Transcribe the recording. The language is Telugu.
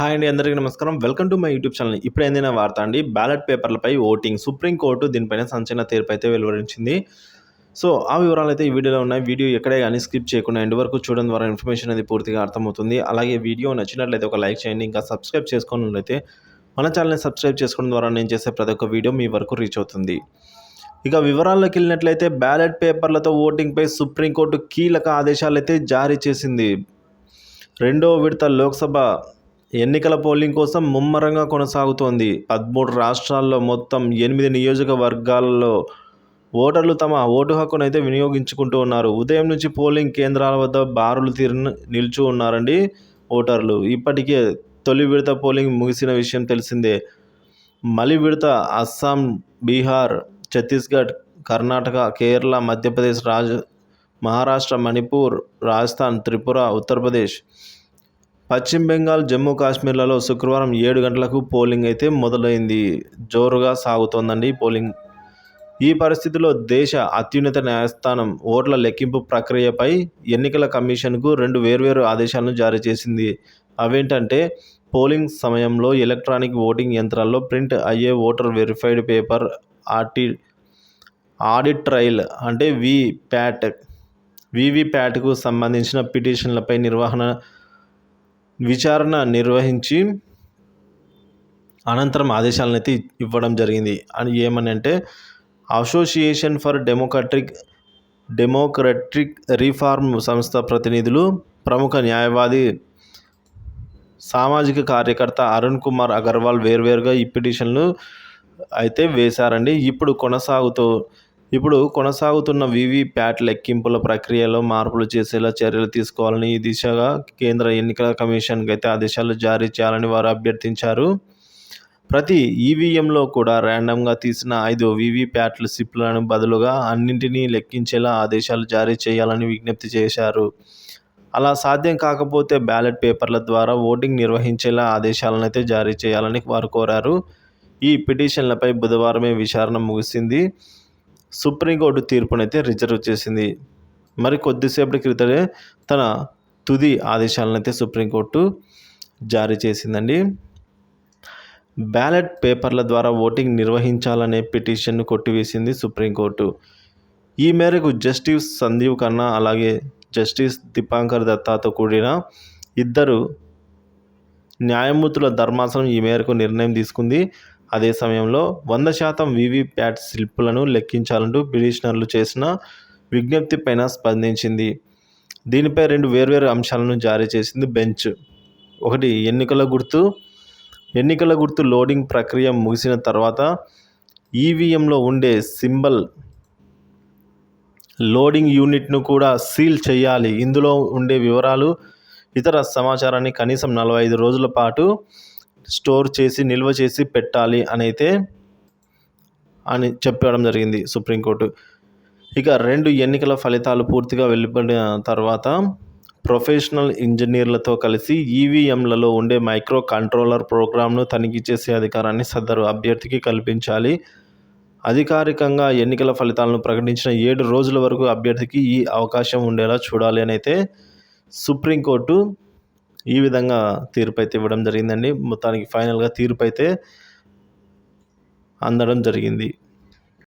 హాయ్ అండి, అందరికీ నమస్కారం. Welcome to my YouTube channel. ఇప్పుడు ఏందైనా వార్త అండి, బ్యాలెట్ పేపర్లపై ఓటింగ్. సుప్రీంకోర్టు దీనిపైన సంచలన తీర్పు అయితే వెలువరించింది. సో ఆ వివరాలు అయితే ఈ వీడియోలో ఉన్నాయి. వీడియో ఎక్కడే కానీ స్కిప్ చేయకుండా ఎండ్ వరకు చూడడం ద్వారా ఇన్ఫర్మేషన్ అనేది పూర్తిగా అర్థమవుతుంది. అలాగే వీడియో నచ్చినట్లయితే ఒక లైక్ చేయండి. ఇంకా సబ్స్క్రైబ్ చేసుకున్నట్లయితే మన ఛానల్ని సబ్స్క్రైబ్ చేసుకోవడం ద్వారా నేను చేసే ప్రతి ఒక్క వీడియో మీ వరకు రీచ్ అవుతుంది. ఇక వివరాల్లోకి వెళ్ళినట్లయితే బ్యాలెట్ పేపర్లతో ఓటింగ్పై సుప్రీంకోర్టు కీలక ఆదేశాలు అయితే జారీ చేసింది. రెండో విడత లోక్సభ ఎన్నికల పోలింగ్ కోసం ముమ్మరంగా కొనసాగుతోంది. 13 రాష్ట్రాల్లో మొత్తం 8 నియోజకవర్గాల్లో ఓటర్లు తమ ఓటు హక్కును అయితే వినియోగించుకుంటూ ఉన్నారు. ఉదయం నుంచి పోలింగ్ కేంద్రాల వద్ద బారులు నిల్చు ఉన్నారండి ఓటర్లు. ఇప్పటికే తొలి విడత పోలింగ్ ముగిసిన విషయం తెలిసిందే. మలి విడత అస్సాం, బీహార్, ఛత్తీస్గఢ్, కర్ణాటక, కేరళ, మధ్యప్రదేశ్, మహారాష్ట్ర, మణిపూర్, రాజస్థాన్, త్రిపుర, ఉత్తరప్రదేశ్, పశ్చిమ బెంగాల్, జమ్మూ కాశ్మీర్లలో శుక్రవారం 7 గంటలకు పోలింగ్ అయితే మొదలైంది. జోరుగా సాగుతోందండి పోలింగ్. ఈ పరిస్థితిలో దేశ అత్యున్నత న్యాయస్థానం ఓట్ల లెక్కింపు ప్రక్రియపై ఎన్నికల కమిషన్కు 2 వేర్వేరు ఆదేశాలను జారీ చేసింది. అవేంటంటే, పోలింగ్ సమయంలో ఎలక్ట్రానిక్ ఓటింగ్ యంత్రాల్లో ప్రింట్ అయ్యే voter verified paper audit trial అంటే వీవీప్యాట్కు సంబంధించిన పిటిషన్లపై విచారణ నిర్వహించి అనంతరం ఆదేశాలను అయితే ఇవ్వడం జరిగింది. అని ఏమనంటే, అసోసియేషన్ ఫర్ డెమోక్రటిక్ రిఫార్మ్ సంస్థ ప్రతినిధులు, ప్రముఖ న్యాయవాది, సామాజిక కార్యకర్త అరుణ్ కుమార్ అగర్వాల్ వేర్వేరుగా ఈ పిటిషన్లు అయితే వేశారండి. ఇప్పుడు కొనసాగుతున్న వీవీప్యాట్ లెక్కింపుల ప్రక్రియలో మార్పులు చేసేలా చర్యలు తీసుకోవాలని ఈ దిశగా కేంద్ర ఎన్నికల కమిషన్కి అయితే ఆదేశాలు జారీ చేయాలని వారు అభ్యర్థించారు. ప్రతి ఈవీఎంలో కూడా ర్యాండమ్గా తీసిన 5 వీవీప్యాట్ల స్లిప్లను బదులుగా అన్నింటినీ లెక్కించేలా ఆదేశాలు జారీ చేయాలని విజ్ఞప్తి చేశారు. అలా సాధ్యం కాకపోతే బ్యాలెట్ పేపర్ల ద్వారా ఓటింగ్ నిర్వహించేలా ఆదేశాలను అయితే జారీ చేయాలని వారు కోరారు. ఈ పిటిషన్లపై బుధవారమే విచారణ ముగిసింది. సుప్రీంకోర్టు తీర్పునైతే రిజర్వ్ చేసింది. మరి కొద్దిసేపటి క్రితమే తన తుది ఆదేశాలను అయితే సుప్రీంకోర్టు జారీ చేసిందండి. బ్యాలెట్ పేపర్ల ద్వారా ఓటింగ్ నిర్వహించాలనే పిటిషన్ను కొట్టివేసింది సుప్రీంకోర్టు. ఈ మేరకు జస్టిస్ సంజీవ్ ఖన్నా అలాగే జస్టిస్ దీపాంకర్ దత్తాతో కూడిన 2 న్యాయమూర్తుల ధర్మాసనం ఈ మేరకు నిర్ణయం తీసుకుంది. అదే సమయంలో 100% వీవీప్యాట్ స్లిప్పులను లెక్కించాలంటూ పిటిషనర్లు చేసిన విజ్ఞప్తిపైన స్పందించింది. దీనిపై 2 వేర్వేరు అంశాలను జారీ చేసింది బెంచ్. ఒకటి, ఎన్నికల గుర్తు లోడింగ్ ప్రక్రియ ముగిసిన తర్వాత ఈవీఎంలో ఉండే సింబల్ లోడింగ్ యూనిట్ను కూడా సీల్ చేయాలి. ఇందులో ఉండే వివరాలు, ఇతర సమాచారాన్ని కనీసం 45 రోజుల పాటు స్టోర్ చేసి నిల్వ చేసి పెట్టాలి అని చెప్పడం జరిగింది సుప్రీంకోర్టు. ఇక 2 ఎన్నికల ఫలితాలు పూర్తిగా వెలువడిన తర్వాత ప్రొఫెషనల్ ఇంజనీర్లతో కలిసి ఈవీఎంలలో ఉండే మైక్రో కంట్రోలర్ ప్రోగ్రామ్ను తనిఖీ చేసే అధికారాన్ని సదరు అభ్యర్థికి కల్పించాలి. అధికారికంగా ఎన్నికల ఫలితాలను ప్రకటించిన 7 రోజుల వరకు అభ్యర్థికి ఈ అవకాశం ఉండేలా చూడాలి అని అయితే సుప్రీంకోర్టు ఈ విధంగా తీర్పు అయితే ఇవ్వడం జరిగిందండి. మొత్తానికి ఫైనల్గా తీర్పు అయితే అందడం జరిగింది.